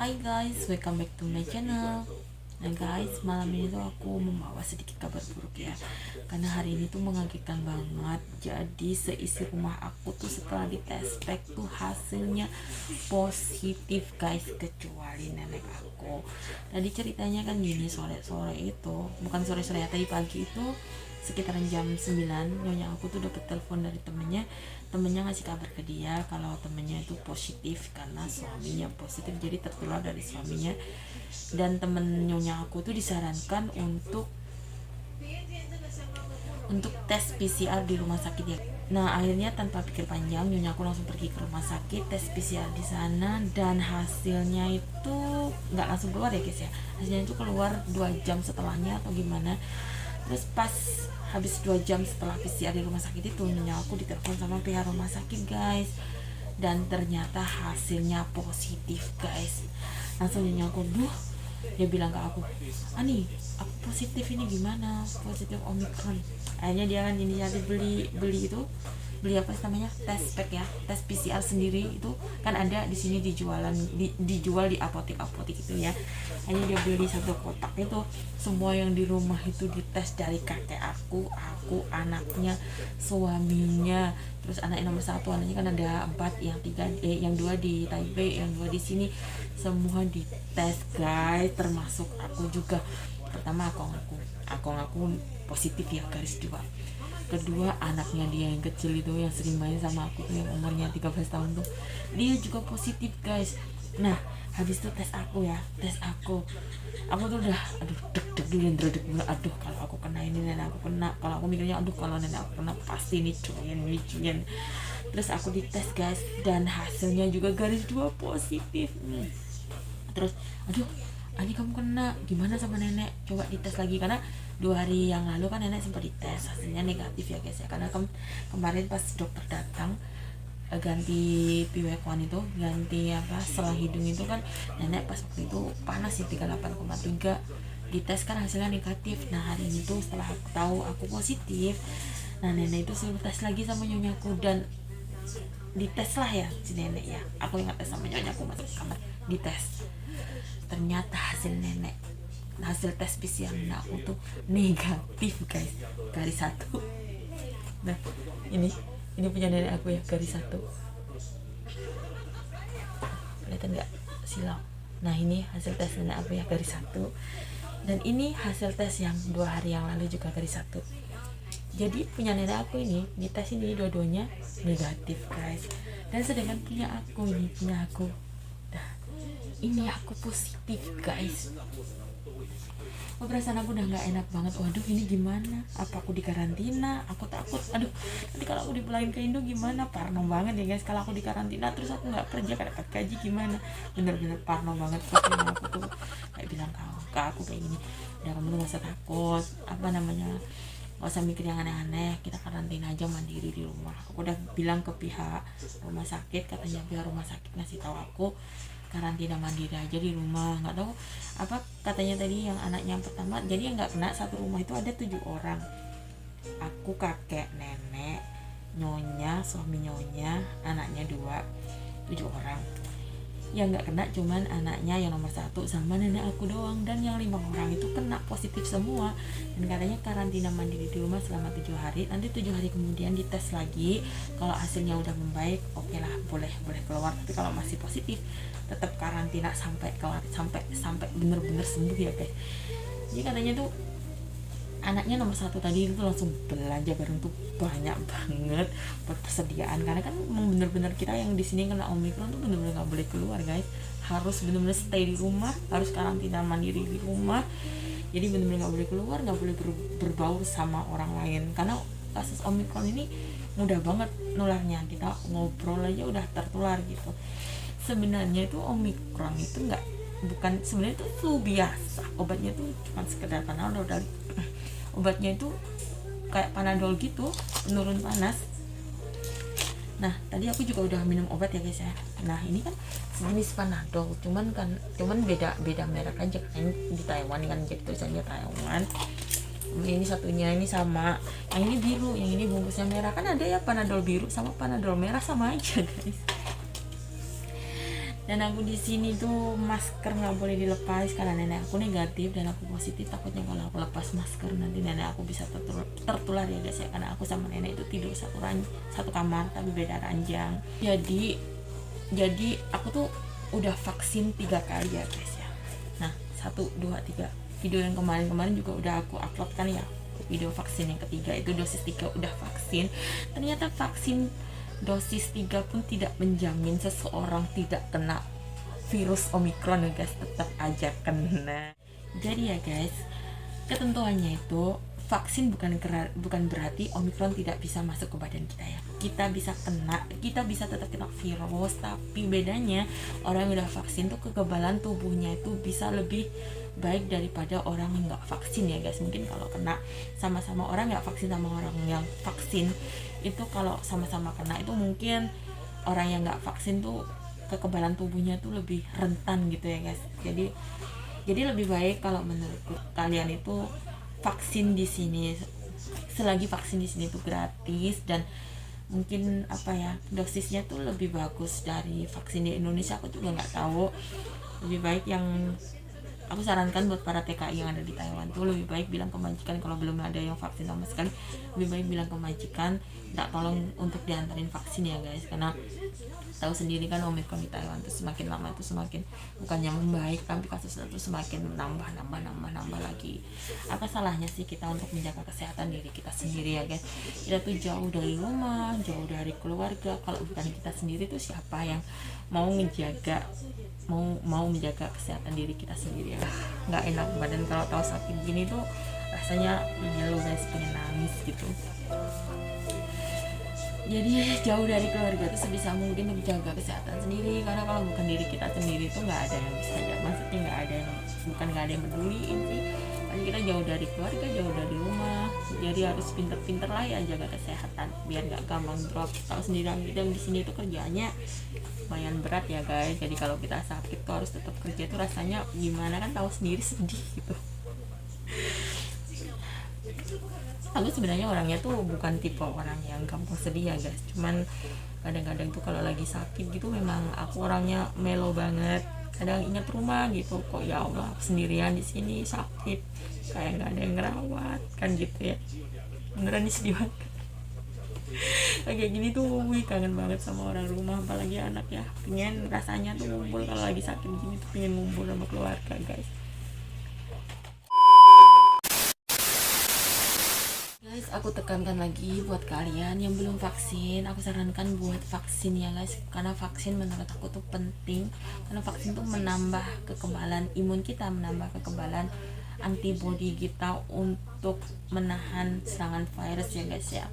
Hai guys, welcome back to my channel. Nah guys, malam ini tuh aku membawa sedikit kabar buruk ya. Karena hari ini tuh mengagetkan banget. Jadi seisi rumah aku tuh setelah dites pack tuh hasilnya positif guys, kecuali nenek aku. Tadi ceritanya kan gini, sore-sore itu, bukan sore-sore ya, tadi pagi itu sekitaran jam 9 nyonya aku tuh dapet telepon dari temennya ngasih kabar ke dia kalau temennya itu positif karena suaminya positif, jadi tertular dari suaminya. Dan temen nyonya aku tuh disarankan untuk tes PCR di rumah sakit ya. Nah akhirnya tanpa pikir panjang nyonya aku langsung pergi ke rumah sakit, tes PCR di sana, dan hasilnya itu nggak langsung keluar ya guys ya, hasilnya itu keluar 2 jam setelahnya atau gimana. Terus pas habis 2 jam setelah PCR di rumah sakit itu nyonya aku ditelepon sama pihak rumah sakit guys, dan ternyata hasilnya positif guys. Langsung nyonya aku dia bilang ke aku, Ani aku positif, ini gimana, positif Omicron. Akhirnya dia kan inisiatif beli apa namanya, tes pack ya, tes PCR sendiri itu kan ada di sini dijual di apotek itu ya. Hanya dia beli 1 kotak itu, semua yang di rumah itu dites, dari kakek aku, anaknya, suaminya, terus anaknya nomor 1, anaknya kan ada 4, yang 2 di Taipei, yang 2 di sini, semua dites guys, termasuk aku juga. Pertama aku ngaku positif ya, garis 2. Kedua, anaknya dia yang kecil itu yang sering main sama aku tuh, yang umurnya 13 tahun tuh, dia juga positif guys. Nah habis itu tes aku tuh udah deg-deg aduh kalau aku kena ini, nenek aku kena. Kalau aku mikirnya aduh kalau nenek aku kena pasti ini cuyen. Terus aku dites guys, dan hasilnya juga garis 2 positif. Terus aduh Ani kamu kena, gimana sama nenek, coba dites lagi. Karena 2 hari yang lalu kan nenek sempat dites, hasilnya negatif ya guys ya. Karena kemarin pas dokter datang ganti piwekon itu, ganti selang hidung itu kan, nenek pas waktu itu panas sih 38,3, dites kan hasilnya negatif. Nah hari ini tuh setelah aku tahu aku positif, nah nenek itu suruh tes lagi sama nyonyaku, dan dites lah ya si nenek ya. Aku ingat tes sama nyonyaku masuk kamar dites, ternyata hasil tes PCR aku tuh negatif guys, garis 1. Nah ini punya nenek aku ya, garis 1, kelihatan nggak silau. Nah ini hasil tes nenek aku ya, garis 1. Dan ini hasil tes yang 2 hari yang lalu juga, garis 1. Jadi punya nenek aku ini di tes ini dua-duanya negatif guys. Dan sedangkan punya aku nah ini aku positif guys. Perasaan aku udah nggak enak banget. Waduh ini gimana, apa aku dikarantina? Aku takut, aduh nanti kalau aku dipulangin ke Indo gimana. Parno banget ya guys, kalau aku dikarantina terus aku nggak kerja, gak dapat gaji gimana. Bener-bener parno banget. Terus aku tuh kayak bilang ke aku kayak gini, ya kamu tuh gak usah takut, gak usah mikir yang aneh-aneh, kita karantina aja mandiri di rumah. Aku udah bilang ke pihak rumah sakit, katanya pihak rumah sakit ngasih tahu aku karantina mandiri aja di rumah. Nggak tahu apa katanya tadi, yang anaknya yang pertama, jadi yang nggak kena satu rumah itu ada 7 orang, aku, kakek, nenek, nyonya, suami nyonya, anaknya 2, 7 orang. Yang nggak kena cuman anaknya yang nomor 1 sama nenek aku doang, dan yang 5 orang itu kena positif semua. Dan katanya karantina mandiri di rumah selama 7 hari, nanti 7 hari kemudian dites lagi. Kalau hasilnya udah membaik, oke lah, boleh keluar. Tapi kalau masih positif tetap karantina sampai kelar, sampai bener-bener sembuh ya guys. Jadi katanya tuh anaknya nomor 1 tadi itu langsung belanja barang tuh banyak banget buat persediaan, karena kan memang bener-bener kita yang di sini kena Omicron tuh bener-bener nggak boleh keluar guys, harus bener-bener stay di rumah, harus karantina mandiri di rumah. Jadi bener-bener nggak boleh keluar, nggak boleh berbaur sama orang lain, karena kasus Omicron ini mudah banget nularnya, kita ngobrol aja udah tertular gitu. Sebenarnya itu Omicron itu bukan sebenarnya itu flu biasa, obatnya tuh cuma sekedar Panadol. Obatnya itu kayak Panadol gitu, penurun panas. Nah tadi aku juga udah minum obat ya guys ya. Nah ini kan sejenis Panadol, cuman beda merek aja kan, di Taiwan kan jadi tulisannya Taiwan. Ini satunya ini sama, yang ini biru, yang ini bungkusnya merah. Kan ada ya Panadol biru sama Panadol merah, sama aja guys. Dan aku di sini tuh masker nggak boleh dilepas karena nenek aku negatif dan aku positif. Takutnya kalau aku lepas masker nanti nenek aku bisa tertular ya guys ya, karena aku sama nenek itu tidur satu kamar tapi beda ranjang. Jadi aku tuh udah vaksin 3 kali ya guys ya. Nah 1, 2, 3 video yang kemarin juga udah aku upload kan ya, video vaksin yang ketiga itu dosis 3 udah vaksin. Ternyata vaksin dosis 3 pun tidak menjamin seseorang tidak kena virus Omikron ya guys, tetap aja kena. Jadi ya guys, ketentuannya itu vaksin bukan berarti Omikron tidak bisa masuk ke badan kita ya. Kita bisa tetap kena virus, tapi bedanya orang yang udah vaksin tuh kekebalan tubuhnya itu bisa lebih baik daripada orang yang nggak vaksin ya guys. Mungkin kalau kena sama-sama orang nggak vaksin sama orang yang vaksin itu, kalau sama-sama kena itu mungkin orang yang nggak vaksin tuh kekebalan tubuhnya tuh lebih rentan gitu ya guys. Jadi lebih baik kalau menurut kalian itu vaksin di sini, selagi vaksin di sini tuh gratis dan mungkin dosisnya tuh lebih bagus dari vaksin di Indonesia. Aku juga nggak tahu, lebih baik yang aku sarankan buat para TKI yang ada di Taiwan tuh lebih baik bilang ke majikan kalau belum ada yang vaksin sama sekali, lebih baik bilang ke majikan tak tolong untuk diantarin vaksin ya guys, karena tahu sendiri kan Omikron di Taiwan tuh semakin lama tuh semakin bukannya membaik tapi kasusnya tuh semakin nambah lagi. Apa salahnya sih kita untuk menjaga kesehatan diri kita sendiri ya guys? Kita tuh jauh dari rumah, jauh dari keluarga, kalau bukan kita sendiri tuh siapa yang mau menjaga kesehatan diri kita sendiri ya? Nggak enak badan kalau tahu sakit gini tuh rasanya ngeluh guys, pengen nangis gitu. Jadi jauh dari keluarga itu sebisa mungkin menjaga kesehatan sendiri, karena kalau bukan diri kita sendiri itu nggak ada yang bisa jaga, maksudnya nggak ada yang peduliin sih. Kan kita jauh dari keluarga, jauh dari rumah, jadi harus pinter-pinter lah ya jaga kesehatan biar nggak gampang drop. Tahu sendiri kita di sini tuh kerjanya lumayan berat ya guys, jadi kalau kita sakit tuh harus tetap kerja tuh rasanya gimana kan, tahu sendiri, sedih gitu. Aku sebenarnya orangnya tuh bukan tipe orang yang gampang sedih ya guys, cuman kadang-kadang tuh kalau lagi sakit gitu memang aku orangnya melo banget. Kadang ingat rumah gitu, kok ya Allah sendirian di sini sakit kayak nggak ada yang ngerawat kan gitu ya, beneran nih sedih banget. Kayak gini tuh kangen banget sama orang rumah, apalagi anak ya, pengen rasanya tuh ngumpul kalau lagi sakit gini tuh, pengen ngumpul sama keluarga guys. Aku tekankan lagi buat kalian yang belum vaksin, aku sarankan buat vaksin ya guys, karena vaksin menurut aku tuh penting, karena vaksin tuh menambah kekebalan imun kita, menambah kekebalan antibodi kita untuk menahan serangan virus ya guys ya.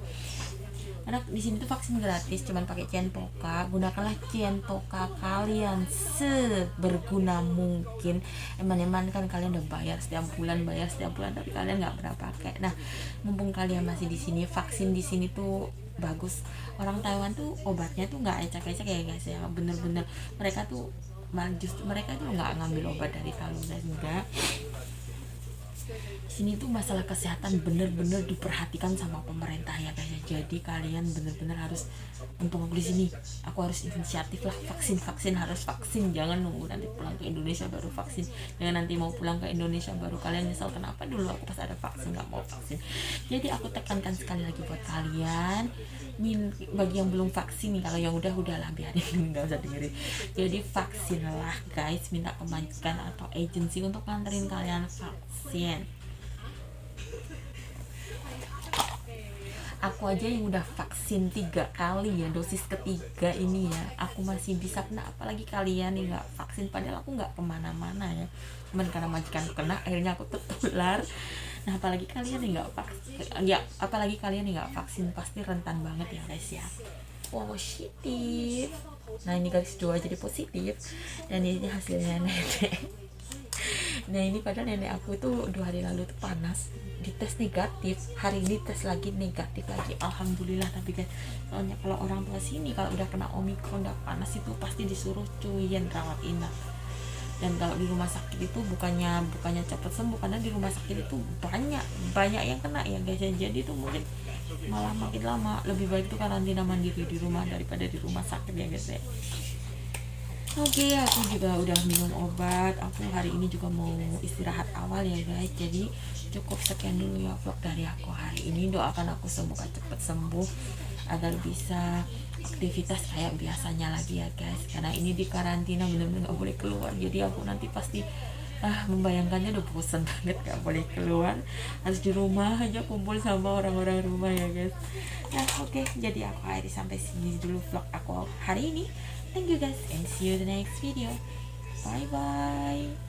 Karena di sini tuh vaksin gratis, cuman pakai Centoka. Gunakanlah Centoka kalian seberguna mungkin. Eman-eman kan kalian udah bayar setiap bulan, tapi kalian nggak pernah pakai. Nah, mumpung kalian masih di sini, vaksin di sini tuh bagus. Orang Taiwan tuh obatnya tuh nggak ecek-ecek ya guys ya, bener-bener mereka tuh justru mereka tuh nggak ngambil obat dari Talus dan enggak. Sini tuh masalah kesehatan bener-bener diperhatikan sama pemerintah ya guys. Jadi kalian bener-bener harus, untung aku di sini, aku harus inisiatif lah, vaksin, harus vaksin. Jangan nunggu nanti pulang ke Indonesia baru vaksin. Jangan nanti mau pulang ke Indonesia baru kalian nyesal kenapa dulu aku pas ada vaksin nggak mau vaksin. Jadi aku tekankan sekali lagi buat kalian, bagi yang belum vaksin nih, kalau yang udahlah biarin, nggak usah dengerin. Jadi vaksin lah guys, minta ke majikan atau agensi untuk nganterin kalian vaksin. Aku aja yang udah vaksin 3 kali ya, dosis ketiga ini ya, aku masih bisa kena, apalagi kalian nih nggak vaksin, padahal aku nggak kemana-mana ya, cuman karena majikan kena akhirnya aku tertular. Nah apalagi kalian nih nggak vaksin pasti rentan banget ya guys ya. Positif. Nah ini garis 2 jadi positif, dan ini hasilnya nenek. Nah ini padahal nenek aku itu 2 hari lalu tuh panas, dites negatif, hari ini tes lagi negatif lagi, alhamdulillah. Tapi kan soalnya kalau orang tua sini kalau udah kena Omikron udah panas itu pasti disuruh cuyen rawat inap. Dan kalau di rumah sakit itu bukannya cepat sembuh, karena di rumah sakit itu banyak yang kena ya guys. Jadi itu mungkin malah makin lama. Lebih baik tuh karantina mandiri di rumah daripada di rumah sakit ya guys ya. Oke, aku juga udah minum obat. Aku hari ini juga mau istirahat awal ya guys. Jadi cukup sekian dulu ya vlog dari aku hari ini. Doakan aku semoga cepat sembuh agar bisa aktivitas kayak biasanya lagi ya guys. Karena ini di karantina bener-bener gak boleh keluar. Jadi aku nanti pasti membayangkannya udah bosan banget gak boleh keluar, harus di rumah aja kumpul sama orang-orang rumah ya guys. Nah oke, jadi aku akhiri sampai sini dulu vlog aku hari ini. Thank you guys and see you the next video. Bye bye.